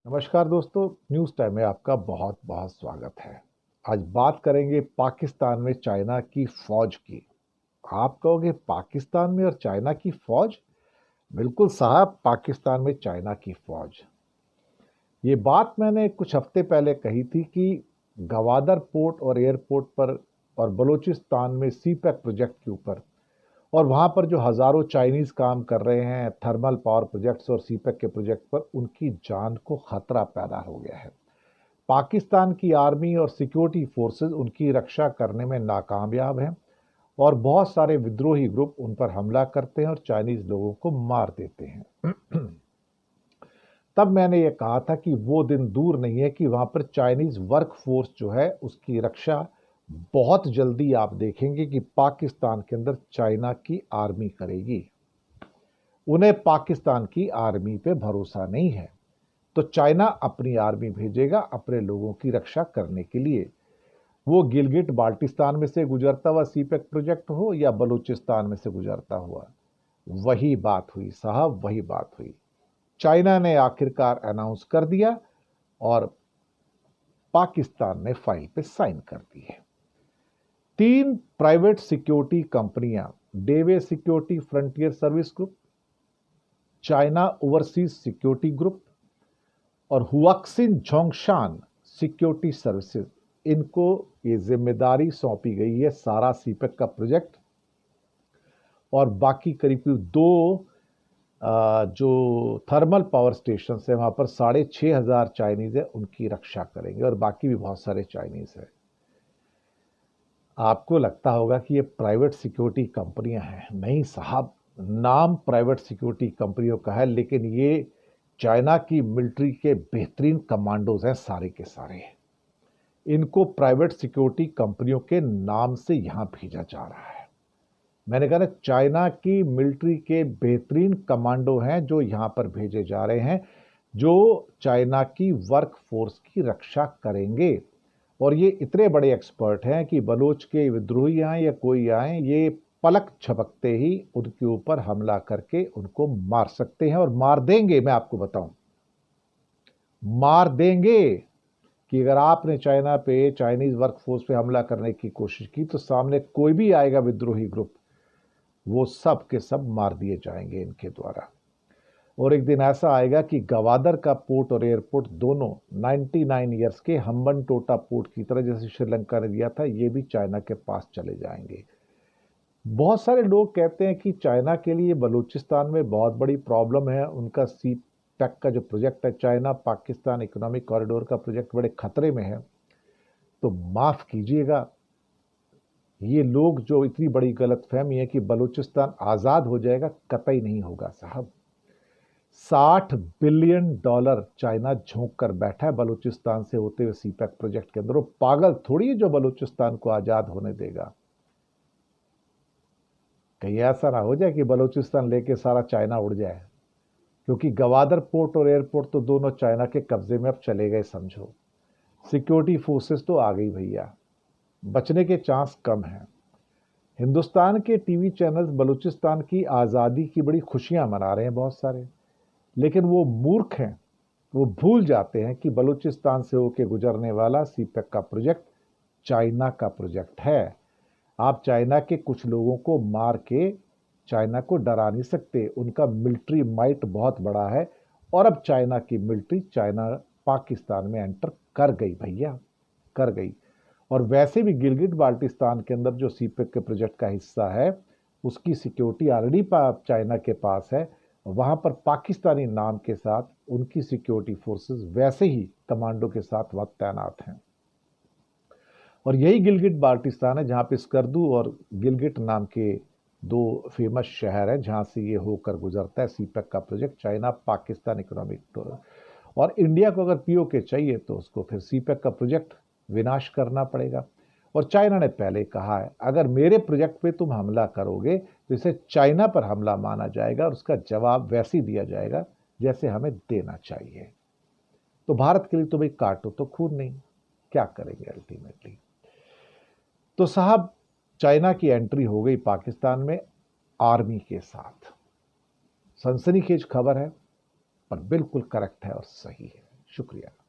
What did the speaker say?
नमस्कार दोस्तों, news time में आपका बहुत बहुत स्वागत है। आज बात करेंगे पाकिस्तान में चाइना की फौज की। आप कहोगे पाकिस्तान में और चाइना की फौज? बिल्कुल साहब, पाकिस्तान में चाइना की फौज। ये बात मैंने कुछ हफ्ते पहले कही थी कि गवादर पोर्ट और एयरपोर्ट पर और बलूचिस्तान में सी पैक प्रोजेक्ट के ऊपर और वहाँ पर जो हज़ारों चाइनीज़ काम कर रहे हैं थर्मल पावर प्रोजेक्ट्स और सी पैक के प्रोजेक्ट पर, उनकी जान को खतरा पैदा हो गया है। पाकिस्तान की आर्मी और सिक्योरिटी फोर्सेस उनकी रक्षा करने में नाकामयाब हैं और बहुत सारे विद्रोही ग्रुप उन पर हमला करते हैं और चाइनीज लोगों को मार देते हैं। तब मैंने ये कहा था कि वो दिन दूर नहीं है कि वहां पर चाइनीज वर्क फोर्स जो है उसकी रक्षा बहुत जल्दी आप देखेंगे कि पाकिस्तान के अंदर चाइना की आर्मी करेगी। उन्हें पाकिस्तान की आर्मी पे भरोसा नहीं है, तो चाइना अपनी आर्मी भेजेगा अपने लोगों की रक्षा करने के लिए। वो गिलगिट बाल्टिस्तान में से गुजरता हुआ सीपेक प्रोजेक्ट हो या बलूचिस्तान में से गुजरता हुआ, वही बात हुई साहब, वही बात हुई। चाइना ने आखिरकार अनाउंस कर दिया और पाकिस्तान ने फाइल पे साइन कर दी है। 3 प्राइवेट सिक्योरिटी कंपनियां, Dewe security frontier service group, China overseas security group और हुआक्सिन जोंगशान सिक्योरिटी सर्विसेज, इनको ये जिम्मेदारी सौंपी गई है सारा सीपेक का प्रोजेक्ट। और बाकी करीब दो जो थर्मल पावर स्टेशन है वहां पर 6,500 चाइनीज है, उनकी रक्षा करेंगे और बाकी भी बहुत सारे चाइनीज है। आपको लगता होगा कि ये प्राइवेट सिक्योरिटी कंपनियां हैं। नहीं साहब, नाम प्राइवेट सिक्योरिटी कंपनियों का है, लेकिन ये चाइना की मिलिट्री के बेहतरीन कमांडोज हैं सारे के सारे। इनको प्राइवेट सिक्योरिटी कंपनियों के नाम से यहां भेजा जा रहा है। मैंने कहा ना, चाइना की मिलिट्री के बेहतरीन कमांडो हैं जो यहां पर भेजे जा रहे हैं, जो चाइना की वर्क फोर्स की रक्षा करेंगे। और ये इतने बड़े एक्सपर्ट हैं कि बलोच के विद्रोही आए या कोई आए, ये पलक झपकते ही उनके ऊपर हमला करके उनको मार सकते हैं और मार देंगे। मैं आपको बताऊं, मार देंगे कि अगर आपने चाइना पे, चाइनीज वर्कफोर्स पे हमला करने की कोशिश की तो सामने कोई भी आएगा विद्रोही ग्रुप, वो सब के सब मार दिए जाएंगे इनके द्वारा। और एक दिन ऐसा आएगा कि गवादर का पोर्ट और एयरपोर्ट दोनों 99 ईयर्स के हम्बन टोटा पोर्ट की तरह, जैसे श्रीलंका ने दिया था, ये भी चाइना के पास चले जाएंगे। बहुत सारे लोग कहते हैं कि चाइना के लिए बलूचिस्तान में बहुत बड़ी प्रॉब्लम है। उनका सी पैक का जो प्रोजेक्ट है, चाइना पाकिस्तान इकोनॉमिक कॉरिडोर का प्रोजेक्ट, बड़े खतरे में है। तो माफ कीजिएगा, ये लोग जो इतनी बड़ी गलतफहमी है कि बलूचिस्तान आजाद हो जाएगा, कतई नहीं होगा साहब। $60 बिलियन चाइना झोंक कर बैठा है बलूचिस्तान से होते हुए सीपैक प्रोजेक्ट के अंदर। वो पागल थोड़ी है जो बलूचिस्तान को आजाद होने देगा। कहीं ऐसा ना हो जाए कि बलूचिस्तान लेके सारा चाइना उड़ जाए, क्योंकि गवादर पोर्ट और एयरपोर्ट तो दोनों चाइना के कब्जे में अब चले गए समझो। सिक्योरिटी फोर्सेस तो आ गई भैया, बचने के चांस कम हैं। हिंदुस्तान के टीवी चैनल्स बलूचिस्तान की आज़ादी की बड़ी खुशियां मना रहे हैं बहुत सारे, लेकिन वो मूर्ख हैं। वो भूल जाते हैं कि बलूचिस्तान से होकर गुजरने वाला सीपेक का प्रोजेक्ट चाइना का प्रोजेक्ट है। आप चाइना के कुछ लोगों को मार के चाइना को डरा नहीं सकते। उनका मिलिट्री माइट बहुत बड़ा है और अब चाइना की मिलिट्री चाइना पाकिस्तान में एंटर कर गई भैया, कर गई। और वैसे भी गिलगिट बाल्टिस्तान के अंदर जो सीपेक के प्रोजेक्ट का हिस्सा है, उसकी सिक्योरिटी ऑलरेडी चाइना के पास है। वहां पर पाकिस्तानी नाम के साथ उनकी सिक्योरिटी फोर्सेस वैसे ही कमांडो के साथ वहां तैनात हैं। और यही गिलगिट बाल्टिस्तान है जहां पे स्कर्दू और गिलगिट नाम के दो फेमस शहर हैं, जहां से ये होकर गुजरता है सीपेक का project, China Pakistan economic tour. और इंडिया को अगर पीओके चाहिए तो उसको फिर सीपेक का प्रोजेक्ट विनाश करना पड़ेगा। और चाइना ने पहले कहा है, अगर मेरे प्रोजेक्ट पे तुम हमला करोगे तो इसे चाइना पर हमला माना जाएगा और उसका जवाब वैसे ही दिया जाएगा जैसे हमें देना चाहिए। तो भारत के लिए तो भाई काटो तो खून नहीं, क्या करेंगे अल्टीमेटली। तो साहब, चाइना की एंट्री हो गई पाकिस्तान में आर्मी के साथ। सनसनीखेज खबर है, पर बिल्कुल करेक्ट है और सही है। शुक्रिया।